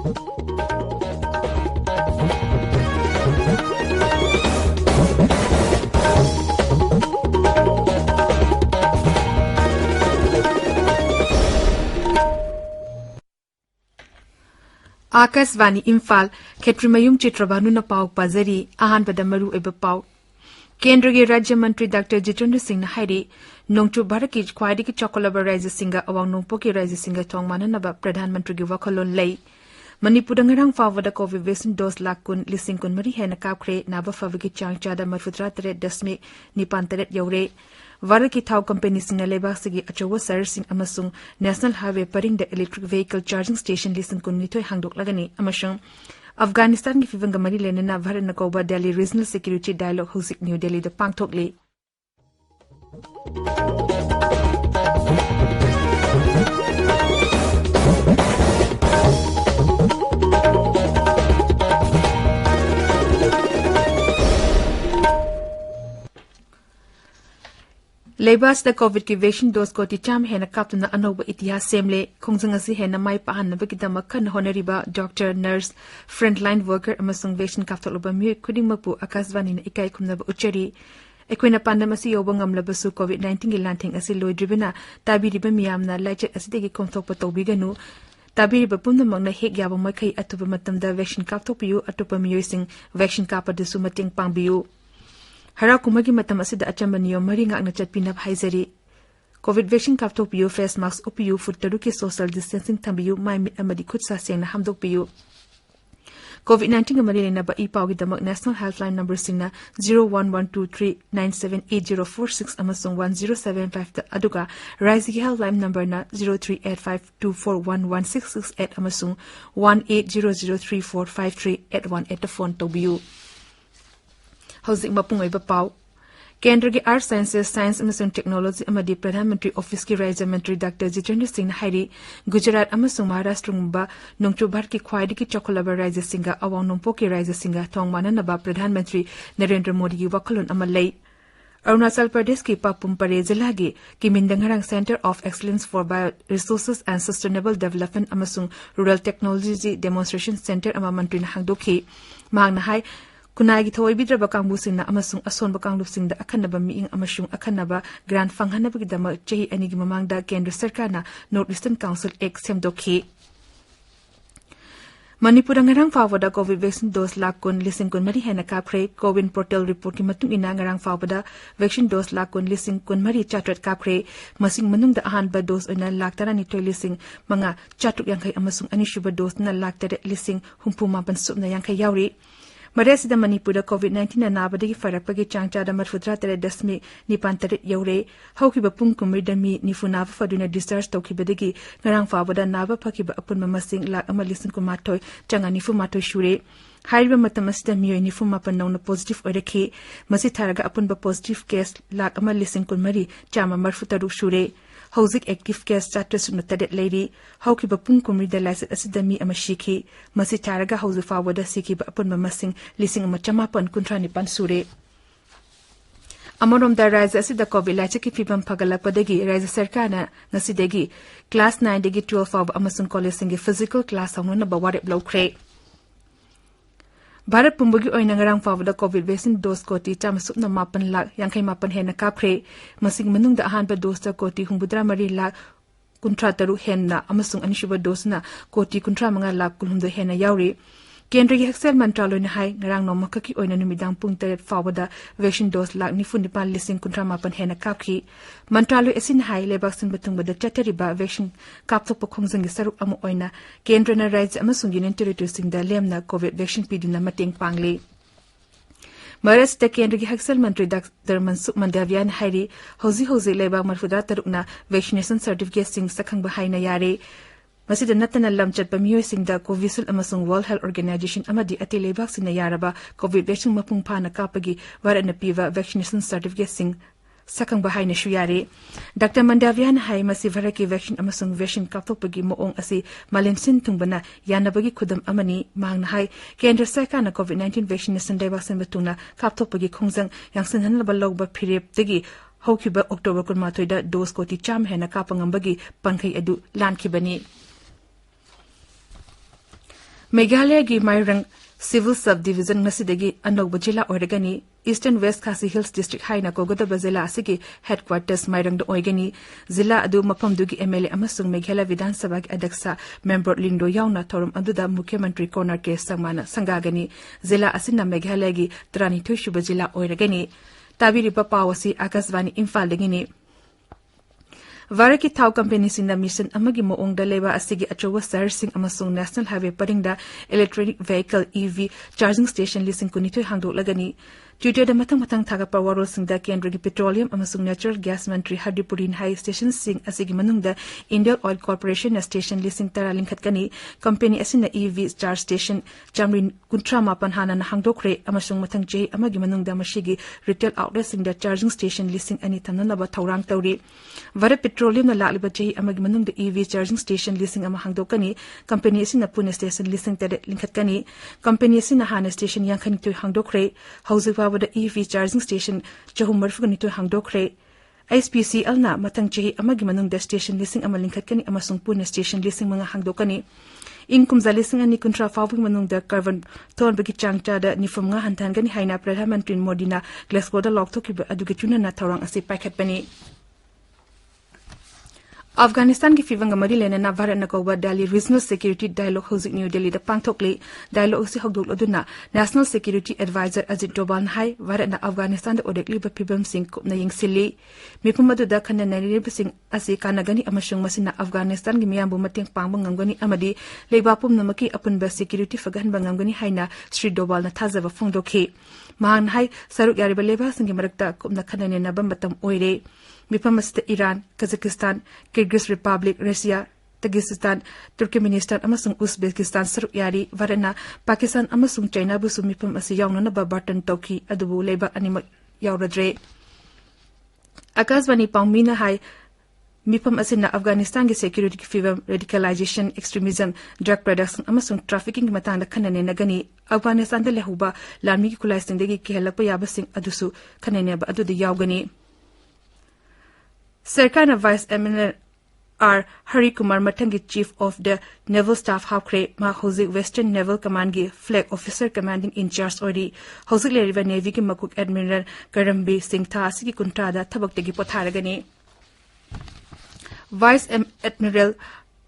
आकाशवाणी इम्फाल खेत्रिमयुम चित्रभानु न पाउ पाजरी आहान बदमरु एब पाउ केंद्र के राज्य मंत्री डॉक्टर जितेंद्र सिंह ने हाइरी नोंगचु भारत की ख्वाइदगी चौकोलबा राज्य सिंह अवांग नोंगपो के राज्य सिंह थोंग माननबा प्रधानमंत्री की वखलोन लई मणिपुर ngरang फावदा कोविड वैक्सीन डोज लाख कुन लिसिंग कुन मरी हेना कापख्रे नाबा फावगी चांग चादा मरफुत्रा तरे दशमिक निपान तरे यौरे भारत की थाव कंपनी सिंह लेबाक सिगी अचौवा सरसिंग अमसुंग नेशनल हाईवे परिंग द इलेक्ट्रिक व्हीकल चार्जिंग स्टेशन लिसिंग कुन निथोय हांगदोकलागनी अमसुंग अफगानिस्तान की फिवंग मरी लेना भारत नकोबा दिल्ली रीजनल सिक्योरिटी डायलॉग हुसिक न्यू दिल्ली द पांगथोकले लेबास द कोविड की वैक्सीन डोज को टिचाम हेना कापतुना अनोबा इतिहास सेमले खोंजंग असि हेना माइ पाहनबगिदमक खन होनरिबा डॉक्टर नर्स फ्रंटलाइन वर्कर अमसुंग वैक्सीन कापथोलबा मिय खुदिंगमपु आकाशवाणी न इकाई खुमनबा उच्चरी एकोइना पांडमसी योबा ngamlabsu covid-19 gi lanthing asi loidribina tabiriba miyamna laichet asidegi komthokpa tobiganu tabiriba pumnamangna hek yaba makai atuba matamda vaccine kapthokpiyu atupa miyoising vaccine kapadisu mating pangbiyu हरा कुमगी मतम असिदा अचंबा नियम मरी ngakna chatpinab haizari covid vaccine kapthokpiyu face mask upiyu foot तरु के social distancing थंबिyu mai mit amadi khut sa sengna hamdokpiyu COVID-19 ga mari lenaba ipawgi damak national helpline number singna 0112397846 amasung 1075 da aduga rising helpline number na 0385241166 amasung 1800345381 phone tobiyu हौजिक मपुंग ओइबा पाउ केंद्र के art sciences science अमसुंग technology अमदी प्रधानमंत्री office की राज्य मंत्री doctor Jitendra Singh हाइरी Gujarat अमसुंग Maharashtra Mumba नोंगचु Bharat की ख्वाइदगी चौकोलबा राज्य सिंह अवांग नोंगपो के राज्य सिंह थोंग माननबा प्रधानमंत्री नरेंद्र मोदी की वखलोन अमलई अरुणाचल प्रदेश की पापुम परे जिला की किमिंदंगरंग centre of excellence for bio resources and sustainable development अमसुंग रूरल टेक्नोलॉजी डेमोन्स्ट्रेशन सेंटर अमा मंत्री न हांगदोखी मांगना हाई कुनाई की थोइबिद्रबा कांगबुसिंगना अमसुंग असोनबा कांगलुसिंगदा अखन्नबा मिइंग अमसुंग अखन्नबा ग्रांट फंगहनबगिदमा चही अनिगी ममांगदा केंद्र सरकारना नॉर्थ ईस्टर्न काउंसिल एक्ट सेमदोखी मणिपुर ngarang फावदा कोविड वैक्सीन डोज लाख कुन लिसिंग कुन मरी हेना कापख्रे कोविन पोर्टल रिपोर्ट की मतुंग इना ngarang फावदा वैक्सीन डोज लाख कुन लिसिंग कुन मरी चाट्रट कापख्रे मसिंग मनुंग द अहानबा डोज ओइना लाख तरानी टोय लिसिंग मंगा चाटुक यांखै अमसुंग अनिशुबा डोज ना लाख तरे लिसिंग हुंपु मापन सुबना यांखै यावरी मरेसिदा मणिपुर कोविड-19 नाबदगी फरकपगी चांगचादा मरफुद्रा तरे दशमिक निपान तरे you're हौकिबा Pung कुमरिदा me निफुनाबा फदुना discharge तौखिबदगी ngarang फावदा नाबा फकिबा अपुनमा मसिंग लाख अमा लिसिंग कुमाथोय चंगा निफु माथोय शुरे हाइबा मतमसदा मियोय निफु मापन नौना पॉजिटिव ओइरखे मसि थारगा अपुनबा पॉजिटिव केस लाख अमा लिसिंग कुमरी चामा मरफुतरु शुरे हौजिक एक्टिव केस चाट्रसुन तरेट लेरी हौकिबा पुंग कुमरिदा लाइसेट असिदा मी अमा शिखि मसि थारगा हौजु फावदा सिखिबा अपुनबा मसिंग लिसिंग अमा चमापन कुंथ्रा निपान सुरे अमरोमदा राज्य असिदा कोविड लाइसेट की फिबम फगलपदगी राज्य सरकारना ngasiदगी क्लास 9 दगी 12 फाव अमसुंग कॉलेज सिंग फिजिकल क्लास हौनना बवारेप लौख्रे भारत पुंबगी ओइना ngarang फावदा कोविड वैक्सीन डोज कोटी चामसुपना मापन लाख यांखै मापन हेना कापख्रे मसिंग मनुंग द अहानबा डोज ता कोटी हुंबुद्रा मरी लाख कुंथ्रा तरु हेना अमसुंग अनिशुबा डोज ना कोटी कुंथ्रा मंगा लाख कुलहुमदो हेना यावरी केंद्र की हक्सेल मंत्रालय ने हाई ngarang नोमक की ओइना नुमिदांग पुंग तरेट फावदा वैक्सीन डोज लाख निफुनिपान लिसिंग कुंथ्रा मापन हेना कापखी मंत्रालय एसिन हाई लेबाक सिंग बतुंगबदा चतरिबा वैक्सीन कापथोप खोंजंगी सरुक अमु ओइना केंद्र न राज्य अमसुंग यूनियन टेरिटरी सिंग दा लेमना कोविड वैक्सीन पीदुना मतेंग पांगले महाराष्ट्र केंद्र की हक्सेल मंत्री डॉक्टर मनसुख मंडाविया ने हाइरी हौजी लेबाक मरफुदा तरुकना वैक्सीनेशन सर्टिफिकेट सिंग सखंग बहाइना यारे मसिदा नतना लमचत मियोइसिंगदा कोविशिल्ड अमसुंग वर्ल्ड हेल्थ ऑर्गेनाइजेशन अमदी अति लेबाक सिना यारबा कोविड वैक्सीन मपुंग फाना कापगी वारन पीवा वैक्सीनेशन सर्टिफिकेट सिंग सकंग बहाइना शुयारे डॉक्टर मंडावियान हाई मसि भारत की वैक्सीन अमसुंग वैक्सीन कापथोपगी मोओंग असि मालेमसिन थुंगबना यानबगी खुदम अमनी मांगना हाई केंद्र सरकारना कोविड-19 वैक्सीनेशन लेबाकसिन बतुना कापथोपगी खोंजंग यांगसिनहनबा लौबा फिरेपदगी हौखिबा अक्टोबर 12 दा डोज कोटी चाम हेना कापंगंबगी पंखै अदु लानखिबनी Meghalaya gi Mairang Civil Subdivision ngasidagi anogba jila oiragani Eastern West Khasi Hills District haina kogodaba jila asigi headquarters Mairang do oigani jila adu mapamdugi MLA amasung Meghalaya Vidhan Sabha gi adaksa member Lindo yauna thorum aduda Mukhyamantri corner case sangmana sangagani jila asina Meghalaya gi 32 shuba jila oiragani tabiriba pawasi Akasvani Imphal dagini Varaki Thau Company sinda mission amagi moong daleba asigi achowa servicing amasung National Highway paringda electric vehicle EV charging station lising kunito hangdo lagani Tutor the matang thaga parwarol singda kendra petroleum amasung natural gas mantri Manipuri high station sing asigi manungda Indian Oil Corporation station lising tara linkhatkani company asina EV charge station chamrin kuntra mapan hana na hangdokre amasung matang jei amagi manungda mashigi retail outlet singda charging station lising ani tananaba thaurang tauri Vara petroleum na laliba jei amagi manungda EV charging station lising ama hangdokani company asina Pune station lising tara linkhatkani company asina hana station yankhani tu hangdokre hausiwa the EV charging station chahum marfugani to hangdokre SPCL na matang chehi amagi manungda station lising amalingkhatkani amasung Pune station lising mga hangdokani inkum za lising ani kontra fawing manungda carbon ton bagi changcha da nifam nga hantan gani haina Pradhan Mantri Modi na Glasgow da lokto ki adugi tuna na thorang ase paikhat bani Afghanistan ki fivanga mari lena na Bharat na koba Delhi Regional Security Dialogue hosik New Delhi da pangthokle dialogue si hogdok aduna National Security Advisor Ajit Doval hai Bharat na Afghanistan da odekli ba phibam sing na yingsili mipumadu da khana nari sing ase kanagani amashung masina Afghanistan gi miyambu mateng pangba ngamgani amadi leibapum namaki apun ba security fagan ba ngamgani haina Sri Doval na thazaba phongdokhi mahan hai saruk yari ba leba singi marakta kumna khana ne na bambatam oire Mipamasta Iran, Kazakhstan, Kyrgyz Republic, Russia, Tajikistan, Turkmenistan, amasung Uzbekistan saruk yari Varana, Pakistan amasung China busu mipam asi yauna na babatan toki adubu leba anima yauradre. Akasvani paumina hai mipam asina Afghanistan gi security ki fivam radicalization, extremism, drug production amasung trafficking matanda khanane nagani Afghanistan da lehuba lammi ki kulaising degi ki helakpa yabasing adusu khanane ba adu di yaugani. Sarkar Vice Admiral R. Hari Kumar Matangi Chief of the Naval Staff Haukre Mahozik Western Naval Command gi Flag Officer Commanding in Charge Ori Hozik River Navy gi Makuk Admiral Karambi Singh Tha asigi kuntada thabak tegi potharagani Vice Admiral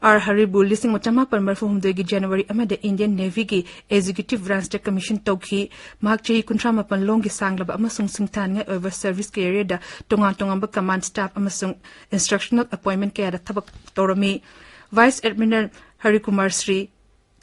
R. Haribu lising machama parmarfu humdogi January amada Indian Navy gi Executive Branch Commission tokhi mahak chehi kuntrama panlong gi sanglaba amasung singtan nga over service career da tonga command staff amasung instructional appointment kaya da thabak torami Vice Admiral Harikumar Sri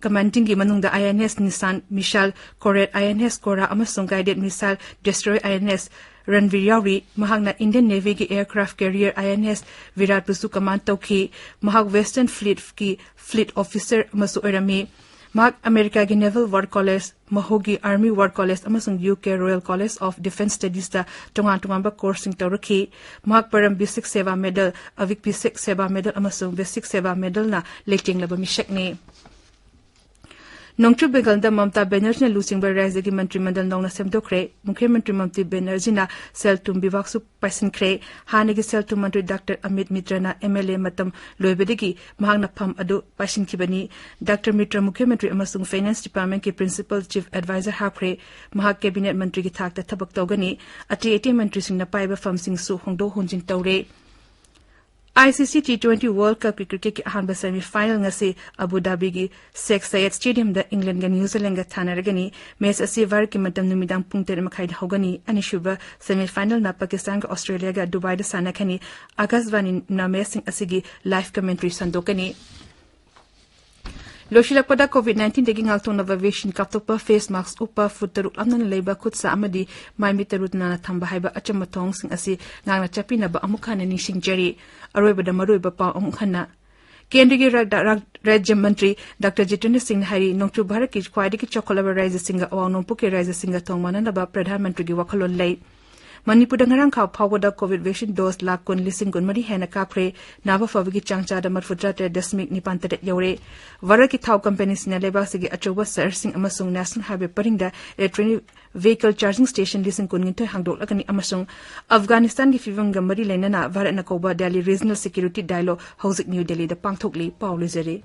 Commanding gi manungda INS Nissan Mishal Corvette INS Cora amasung guided missile destroyer INS Ranveer Yauri mahagna Indian Navy ki aircraft carrier INS Virat Busu command tokhi mahag Western Fleet ki fleet officer masu erami mahag America ki Naval War College mahogi Army War College amasung UK Royal College of Defence Studies da tonga ba coursing tawraki mahag param basic seva medal avik basic seva medal amasung basic seva medal na lecting laba mishakni Nongchu Bengal da Mamta Banerjee na Lusing ba Raise gi Mantri Mandal nongna semdokre Mukhyamantri Mamta Banerjee na Seltum Bivak su paisin kre hanegi Seltum Mantri Dr. Amit Mitra na MLA matam loibedegi mahagna pham adu paisin kibani Dr. Mitra Mukhyamantri amasung Finance Department ki Principal Chief Advisor hakre mahag Cabinet Mantri ki thakta thabak tawgani ati Mantri sing na paiba pham sing su hongdo honjing tawre ICC T20 World Cup cricket ki ahanba semi-final ngasi Abu Dhabi gi Sheikh Zayed Stadium da England ga New Zealand ga thanaragani match asi var ki matam numidang pung 13 makhai hogani ani shuba semi-final na Pakistan ga Australia ga Dubai da sanakani Akasvani na match asigi live commentary sandokani Loshilakpada COVID-19 degi ngaktung na vaccination kaptokpa face mask upa futaruk amna leiba khutsa amadi maimi tarutna na thamba haiba achamatong sing asi ngangna chapina ba amukhana ni singjari aroiba da maroiba pa amukhana Kendrigi Rajya Mantri Dr. Jitendra Singh Hari Nongchu Bharat ki khwaidi ki chokolaba raise singa awang nompu ke raise singa thongmana na ba Pradhan Mantri gi wakhalon lei Manipur ngarang khaw phawda COVID vaccine dose lakh kun lising kun mari hena kapre naba fawigi changcha da marfutra te dasmik nipan tet yore wara ki thaw companies na leba sigi achoba servicing amasung national highway paringda electric vehicle charging station lising kun ngin hangdok lakani amasung Afghanistan gi fivang gamari lena na Bharat na koba Delhi Regional Security Dialogue hosik New Delhi da pangthokli paulizere